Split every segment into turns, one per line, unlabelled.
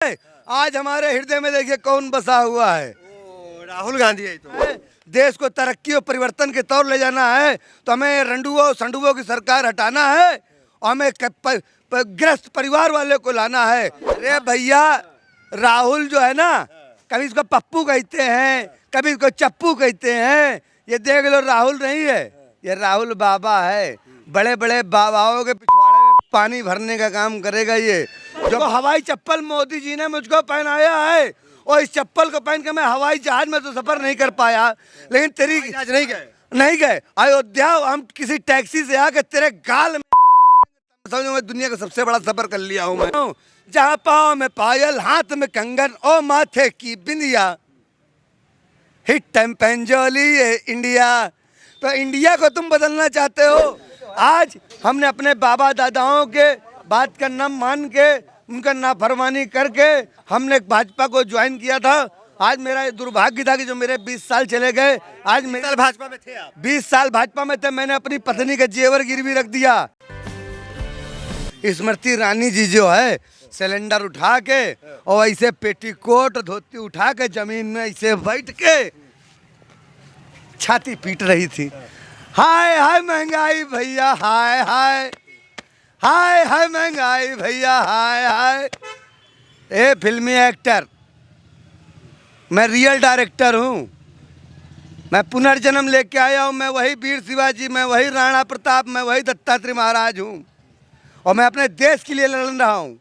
आज हमारे हृदय में देखिए कौन बसा हुआ है।
राहुल गांधी है तो।
देश को तरक्की और परिवर्तन के तौर ले जाना है तो हमें रंडुओं संडुओं की सरकार हटाना है और हमें ग्रस्त परिवार वाले को लाना है। अरे भैया, राहुल जो है ना, कभी इसको पप्पू कहते हैं, कभी इसको चप्पू कहते हैं। ये देख लो, राहुल नहीं है, ये राहुल बाबा है। बड़े बड़े बाबाओं के पिछवाड़े में पानी भरने का काम करेगा ये। जो हवाई चप्पल मोदी जी ने मुझको पहनाया है, और इस चप्पल को पहन के मैं हवाई जहाज में तो सफर नहीं कर पाया, लेकिन तेरी
आज नहीं गए
अयोध्या हम किसी टैक्सी से आके तेरे गाल में समझो मैं दुनिया का सबसे बड़ा सफर कर लिया हूँ मैं। जहाँ पाँव में पायल, हाथ में कंगन और माथे की बिंदिया, हिट टाइम पेंजोली ये इंडिया। तो इंडिया को तुम बदलना चाहते हो। आज हमने अपने बाबा दादाओं के बात का न मान के, उनका नाफरमानी करके हमने भाजपा को ज्वाइन किया था। आज मेरा दुर्भाग्य था कि जो मेरे 20 साल चले गए। आज मेरे
भाजपा में थे आप?
20 साल भाजपा में थे। मैंने अपनी पत्नी का जेवर गिरवी रख दिया। स्मृति ईरानी जी जो है, सिलेंडर उठा के और ऐसे पेटीकोट धोती उठा के जमीन में ऐसे बैठ के छाती पीट रही थी। हाय हाय महंगाई भैया, हाय हाय हाय हाय महंगाई भैया, हाय हाय। ए फिल्मी एक्टर, मैं रियल डायरेक्टर हूँ। मैं पुनर्जन्म लेके आया हूँ। मैं वही वीर शिवाजी, मैं वही राणा प्रताप, मैं वही दत्तात्रेय महाराज हूँ। और मैं अपने देश के लिए लड़ रहा हूँ,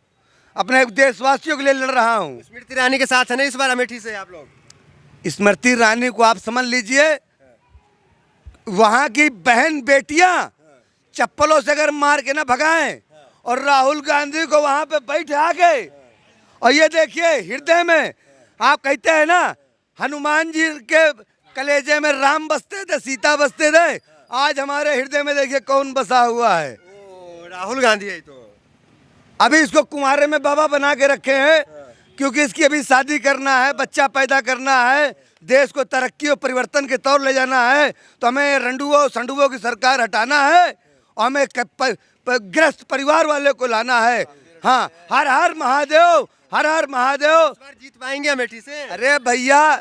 अपने देशवासियों के लिए लड़ रहा हूँ।
स्मृति ईरानी के साथ है ना इस बार अमेठी से आप लोग?
स्मृति ईरानी को आप समझ लीजिए, वहाँ की बहन बेटियाँ चप्पलों से अगर मार के ना भगाएं, और राहुल गांधी को वहाँ पे बैठा के, और ये देखिए हृदय में, आप कहते हैं ना हनुमान जी के कलेजे में राम बसते थे, सीता बसते थे। आज हमारे हृदय में देखिए कौन बसा हुआ है।
राहुल गांधी है तो।
अभी इसको कुंवारे में बाबा बना के रखे हैं, क्योंकि इसकी अभी शादी करना है, बच्चा पैदा करना है, देश को तरक्की और परिवर्तन के तौर ले जाना है तो हमें रंडुओं संडुओं की सरकार हटाना है और हमें ग्रस्त परिवार वाले को लाना है। हाँ, हर हर महादेव, हर हर महादेव।
जीत पाएंगे अमेठी से?
अरे भैया,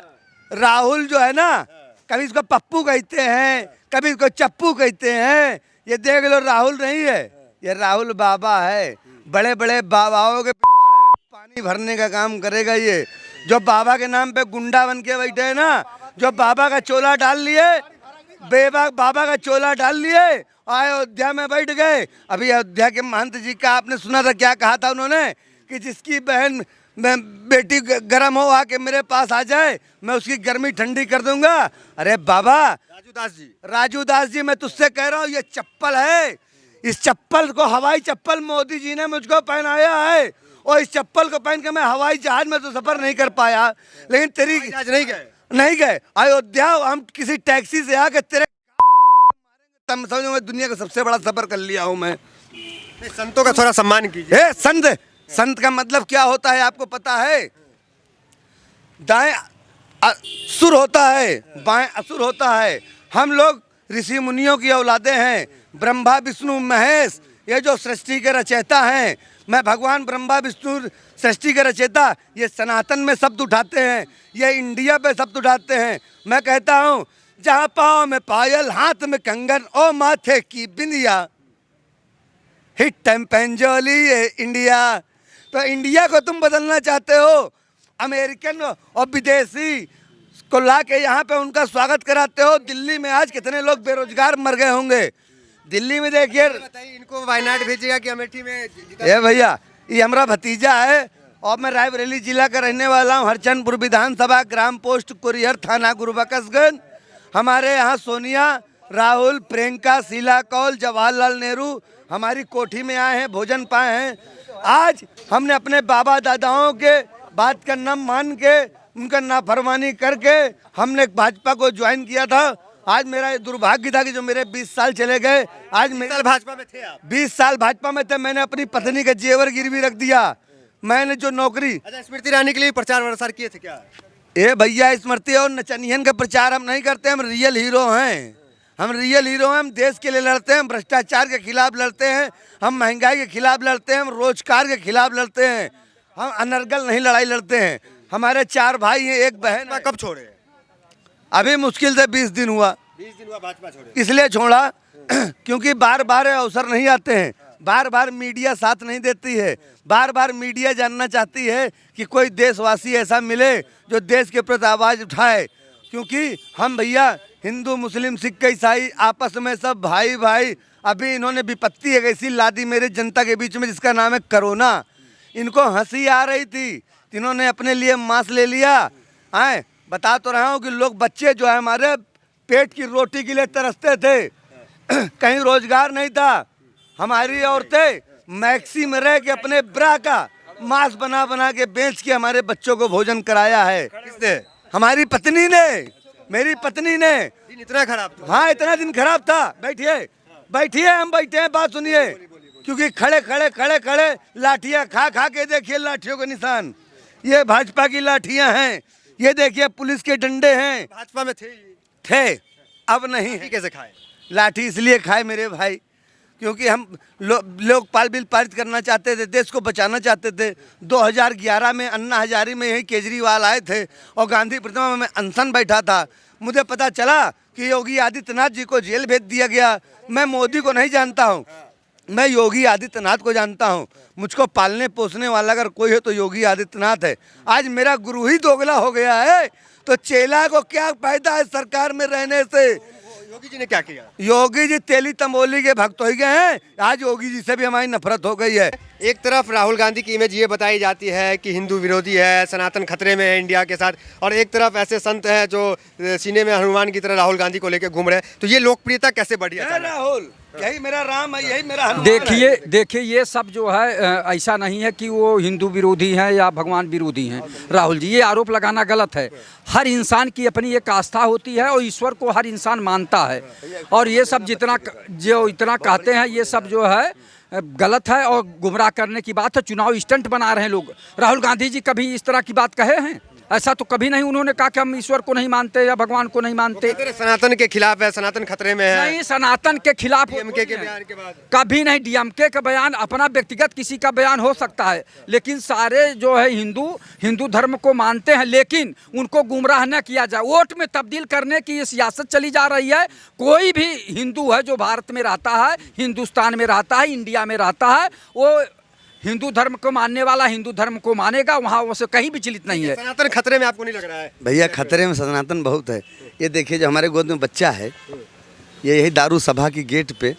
राहुल जो है ना, कभी इसको पप्पू कहते हैं, कभी इसको चप्पू कहते हैं। ये देख लो, राहुल नहीं है, ये राहुल बाबा है। बड़े बड़े बाबाओं के पिछवाड़े में पानी भरने का काम करेगा ये। जो बाबा के नाम पे गुंडा बन के बैठे हैं ना, जो बाबा का चोला डाल लिए, बाबा का चोला डाल लिए, अयोध्या में बैठ गए। अभी अयोध्या के महंत जी का आपने सुना था, क्या कहा था उन्होंने, कि जिसकी बहन बेटी गर्म हो आके मेरे पास आ जाए, मैं उसकी गर्मी ठंडी कर दूंगा। अरे बाबा राजू दास जी, मैं तुझसे कह रहा हूँ, ये चप्पल है, इस चप्पल को, हवाई चप्पल मोदी जी ने मुझको पहनाया है, और इस चप्पल को पहन के मैं हवाई जहाज में तो सफर नहीं कर पाया, लेकिन तेरी
आज नहीं गए
अयोध्या हम किसी टैक्सी से आके तेरे तब समझो मैं दुनिया का सबसे बड़ा सफर कर लिया हूँ मैं।
संतों का थोड़ा सम्मान कीजिए।
संत का मतलब क्या होता है आपको पता है? दाएं सुर होता है, बाएं असुर होता है। हम लोग ऋषि मुनियों की औलादे हैं, ब्रह्मा विष्णु महेश, ये जो सृष्टि के रचयिता हैं। मैं भगवान ब्रह्मा विष्णु सृष्टि के रचयिता, ये सनातन में शब्द उठाते हैं, ये इंडिया पे शब्द उठाते हैं। मैं कहता हूँ, जहाँ पाँव में पायल, हाथ में कंगन और माथे की बिंदिया, हिट टाइम पेंजोली ये इंडिया। तो इंडिया को तुम बदलना चाहते हो, अमेरिकन और विदेशी को ला के यहाँ पे उनका स्वागत कराते हो। दिल्ली में आज कितने लोग बेरोजगार मर गए होंगे। दिल्ली में देखिए,
इनको वायनाड भेजेगा कि अमेठी में?
ये भैया, ये हमारा भतीजा है और मैं रायबरेली जिला का रहने वाला हूँ। हरचंदपुर विधानसभा, ग्राम पोस्ट कुरियर, थाना गुरुबख्शगंज। हमारे यहाँ सोनिया, राहुल, प्रियंका, शीला कौल, जवाहरलाल नेहरू हमारी कोठी में आए हैं, भोजन पाए हैं। आज हमने अपने बाबा दादाओं के बात का न मान के, उनका नाफरमानी करके हमने भाजपा को ज्वाइन किया था। आज मेरा दुर्भाग्य था कि जो मेरे 20 साल चले गए। आज मेरे
भाजपा में थे आप?
20 साल भाजपा में थे। मैंने अपनी पत्नी का जेवर गिरवी रख दिया। मैंने जो नौकरी,
अच्छा, स्मृति ईरानी के लिए प्रचार प्रसार किए थे क्या?
ए भैया, स्मृति और नचनियन का प्रचार हम नहीं करते। हम रियल हीरो हैं, हम रियल हीरो हैं। हम देश के लिए लड़ते हैं, हम भ्रष्टाचार के खिलाफ लड़ते हैं, हम महंगाई के खिलाफ लड़ते हैं, हम रोजगार के खिलाफ लड़ते हैं। हम अनर्गल नहीं लड़ाई लड़ते हैं। हमारे 4 भाई हैं, 1 बहन है।
कब छोड़े?
अभी मुश्किल से 20 दिन हुआ।
20 दिन हुआ भाजपा छोड़े।
इसलिए छोड़ा क्योंकि बार बार अवसर नहीं आते हैं, बार बार मीडिया साथ नहीं देती है, बार बार मीडिया जानना चाहती है कि कोई देशवासी ऐसा मिले जो देश के प्रति आवाज़ उठाए। क्योंकि हम भैया हिंदू मुस्लिम सिख ईसाई आपस में सब भाई भाई। अभी इन्होंने विपत्ति एक ऐसी ला दी मेरे जनता के बीच में जिसका नाम है कोरोना। इनको हंसी आ रही थी, इन्होंने अपने लिए मांस ले लिया। आए बता तो रहा हूँ कि लोग बच्चे जो है हमारे पेट की रोटी के लिए तरसते थे, कहीं रोजगार नहीं था। हमारी औरतें मैक्सी में रह के अपने ब्रा का मांस बना बना के बेच के हमारे बच्चों को भोजन कराया है।
किसने?
हमारी पत्नी ने, मेरी पत्नी ने।
दिन इतना खराब था?
हाँ, इतना दिन खराब था। बैठिए बैठिए, हम बैठे हैं, बात सुनिए। क्योंकि खड़े खड़े खड़े खड़े लाठियाँ खा खा के देखिए लाठियों के निशान। ये भाजपा की लाठियाँ हैं, ये देखिए पुलिस के डंडे हैं।
भाजपा में
थे, अब नहीं है।
कैसे खाए?
लाठी इसलिए खाए मेरे भाई क्योंकि हम लोकपाल बिल पारित करना चाहते थे, देश को बचाना चाहते थे। 2011 में अन्ना हजारी में यही केजरीवाल आए थे और गांधी प्रतिमा में मैं अनशन बैठा था। मुझे पता चला कि योगी आदित्यनाथ जी को जेल भेज दिया गया। मैं मोदी को नहीं जानता हूँ, मैं योगी आदित्यनाथ को जानता हूँ। मुझको पालने पोसने वाला अगर कोई है तो योगी आदित्यनाथ है। आज मेरा गुरु ही दोगला हो गया है तो चेला को क्या फायदा है सरकार में रहने से।
योगी जी ने क्या किया?
योगी जी तेली तंबोली के भक्त हो गए हैं। आज योगी जी से भी हमारी नफरत हो गई है।
एक तरफ राहुल गांधी की इमेज ये बताई जाती है कि हिंदू विरोधी है, सनातन खतरे में है इंडिया के साथ, और एक तरफ ऐसे संत हैं जो सीने में हनुमान की तरह राहुल गांधी को लेकर घूम रहे हैं। तो ये लोकप्रियता कैसे बढ़ी है?
राहुल यही मेरा राम है, यही मेरा हनुमान
देखिए ये सब जो है ऐसा नहीं है कि वो हिंदू विरोधी हैं या भगवान विरोधी हैं। राहुल जी, ये आरोप लगाना गलत है। हर इंसान की अपनी एक आस्था होती है और ईश्वर को हर इंसान मानता है। और ये सब इतना कहते हैं, ये सब जो है गलत है और गुमराह करने की बात है। चुनाव स्टंट बना रहे हैं लोग। राहुल गांधी जी कभी इस तरह की बात कहे हैं? ऐसा तो कभी नहीं उन्होंने कहा कि हम ईश्वर को नहीं मानते या भगवान को नहीं मानते।
सनातन के खिलाफ है, सनातन खतरे में है।
नहीं, सनातन के खिलाफ
डीएमके के बयान के बाद
कभी नहीं। डीएमके का बयान अपना व्यक्तिगत किसी का बयान हो सकता है, लेकिन सारे जो है हिंदू धर्म को मानते हैं, लेकिन उनको गुमराह न किया जाए। वोट में तब्दील करने की ये सियासत चली जा रही है। कोई भी हिंदू है जो भारत में रहता है, हिंदुस्तान में रहता है, इंडिया में रहता है, वो हिंदू धर्म को मानने वाला हिंदू धर्म को मानेगा। वहाँ वो से कहीं विचलित नहीं है।
सनातन खतरे में आपको नहीं लग रहा है?
भैया खतरे में सनातन बहुत है। ये देखिए जो हमारे गोद में बच्चा है, ये यही दारू सभा की गेट पे,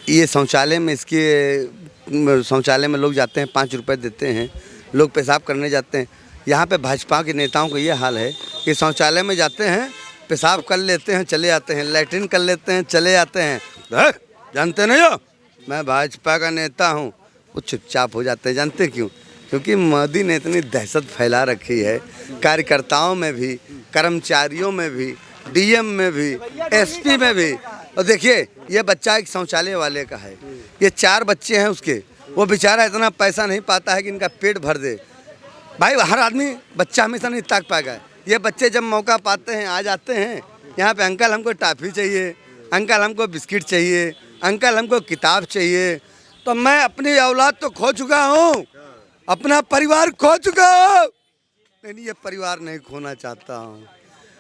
ये शौचालय में, इसके शौचालय में लोग जाते हैं, 5 रुपए देते हैं, लोग पेशाब करने जाते हैं। यहाँ पे भाजपा के नेताओं को ये हाल है कि शौचालय में जाते हैं, पेशाब कर लेते हैं, चले आते हैं, लैट्रिन कर लेते हैं, चले आते हैं। जानते नहीं हो मैं भाजपा का नेता हूँ, वो चुपचाप हो जाते हैं। जानते क्यों? क्योंकि मोदी ने इतनी दहशत फैला रखी है, कार्यकर्ताओं में भी, कर्मचारियों में भी, डीएम में भी, एसपी में भी। और देखिए ये बच्चा एक शौचालय वाले का है, ये 4 बच्चे हैं उसके, वो बेचारा इतना पैसा नहीं पाता है कि इनका पेट भर दे। भाई हर आदमी बच्चा हमेशा नहीं ताक पाएगा। ये बच्चे जब मौका पाते हैं आ जाते हैं यहाँ पे, अंकल हमको टॉफ़ी चाहिए, अंकल हमको बिस्किट चाहिए, अंकल हमको किताब चाहिए। तो मैं अपनी औलाद तो खो चुका हूँ, अपना परिवार खो चुका हूँ, लेकिन ये परिवार नहीं खोना चाहता हूँ।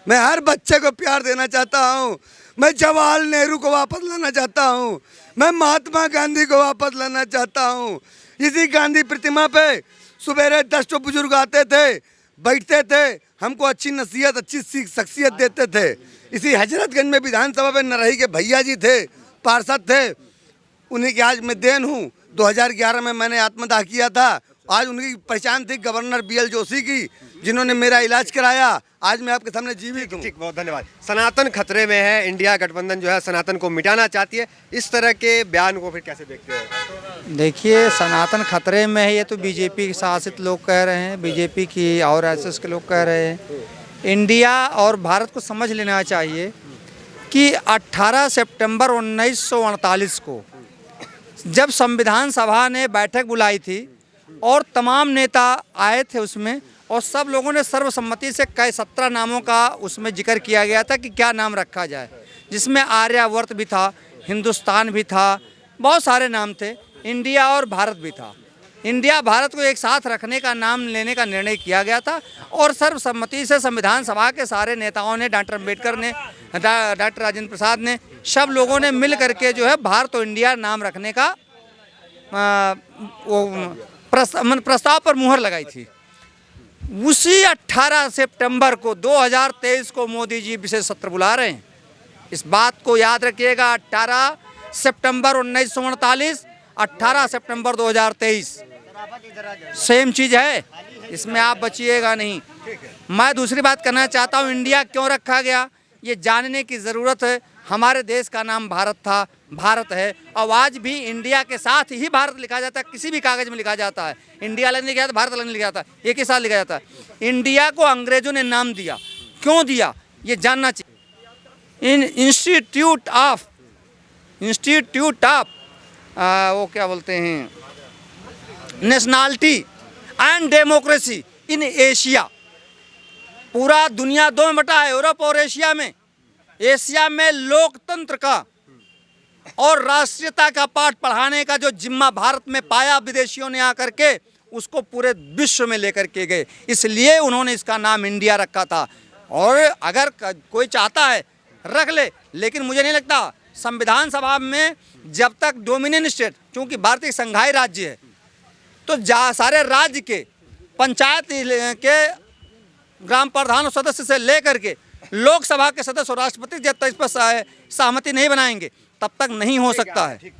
मैं हर बच्चे को प्यार देना चाहता हूँ। मैं जवाहरलाल नेहरू को वापस लाना चाहता हूँ, मैं महात्मा गांधी को वापस लाना चाहता हूँ। इसी गांधी प्रतिमा पे सुबह 10 बुजुर्ग आते थे, बैठते थे, हमको अच्छी नसीहत, अच्छी शख्सियत देते थे। इसी हजरतगंज में विधानसभा में नरही के भैया जी थे, पार्षद थे, उन्हीं की आज मैं देन हूँ। 2011 में मैंने आत्मदाह किया था। आज उनकी पहचान थी गवर्नर BL जोशी की, जिन्होंने मेरा इलाज कराया। आज मैं आपके सामने जीवित हूँ।
ठीक, बहुत धन्यवाद। सनातन खतरे में है, इंडिया गठबंधन जो है सनातन को मिटाना चाहती है। इस तरह के बयान को फिर कैसे देखते हैं?
देखिए, सनातन खतरे में है ये तो बीजेपी शासित लोग कह रहे हैं, बीजेपी की और RSS के लोग कह रहे हैं। इंडिया और भारत को समझ लेना चाहिए कि 18 सितंबर 1948 को जब संविधान सभा ने बैठक बुलाई थी और तमाम नेता आए थे उसमें, और सब लोगों ने सर्वसम्मति से कई 17 नामों का उसमें जिक्र किया गया था कि क्या नाम रखा जाए, जिसमें आर्यावर्त भी था, हिंदुस्तान भी था, बहुत सारे नाम थे, इंडिया और भारत भी था। इंडिया भारत को एक साथ रखने का नाम लेने का निर्णय किया गया था और सर्वसम्मति से संविधान सभा के सारे नेताओं ने, डॉक्टर अम्बेडकर ने, डॉक्टर राजेंद्र प्रसाद ने, सब लोगों ने मिल करके जो है भारत और इंडिया नाम रखने का प्रस्ताव पर मुहर लगाई थी। उसी 18 सितंबर को 2023 को मोदी जी विशेष सत्र बुला रहे हैं। इस बात को याद रखिएगा, 18 सितंबर 1948, 18 सितंबर 2023 सेम चीज़ है, इसमें आप बचिएगा नहीं। मैं दूसरी बात करना चाहता हूँ, इंडिया क्यों रखा गया ये जानने की ज़रूरत है। हमारे देश का नाम भारत था, भारत है, और आज भी इंडिया के साथ ही भारत लिखा जाता है। किसी भी कागज़ में लिखा जाता है, इंडिया अलग नहीं लिखा जाता, भारत अलग नहीं लिखा जाता, एक ही साथ लिखा जाता है। इंडिया को अंग्रेज़ों ने नाम दिया, क्यों दिया ये जानना चाहिए। इन इंस्टीट्यूट ऑफ वो क्या बोलते हैं, nationality and democracy in Asia, पूरा दुनिया दो में बटा है, यूरोप और एशिया में। एशिया में लोकतंत्र का और राष्ट्रीयता का पाठ पढ़ाने का जो जिम्मा भारत में पाया विदेशियों ने आकर के, उसको पूरे विश्व में लेकर के गए, इसलिए उन्होंने इसका नाम इंडिया रखा था। और अगर कोई चाहता है रख ले, लेकिन मुझे नहीं लगता संविधान सभा में जब तक डोमिनियन स्टेट, क्योंकि भारत एक संघाई राज्य है, तो सारे राज्य के पंचायत के ग्राम प्रधान और सदस्य से लेकर के लोकसभा के सदस्य और राष्ट्रपति जब तक इस पर सहमति नहीं बनाएंगे तब तक नहीं हो सकता है।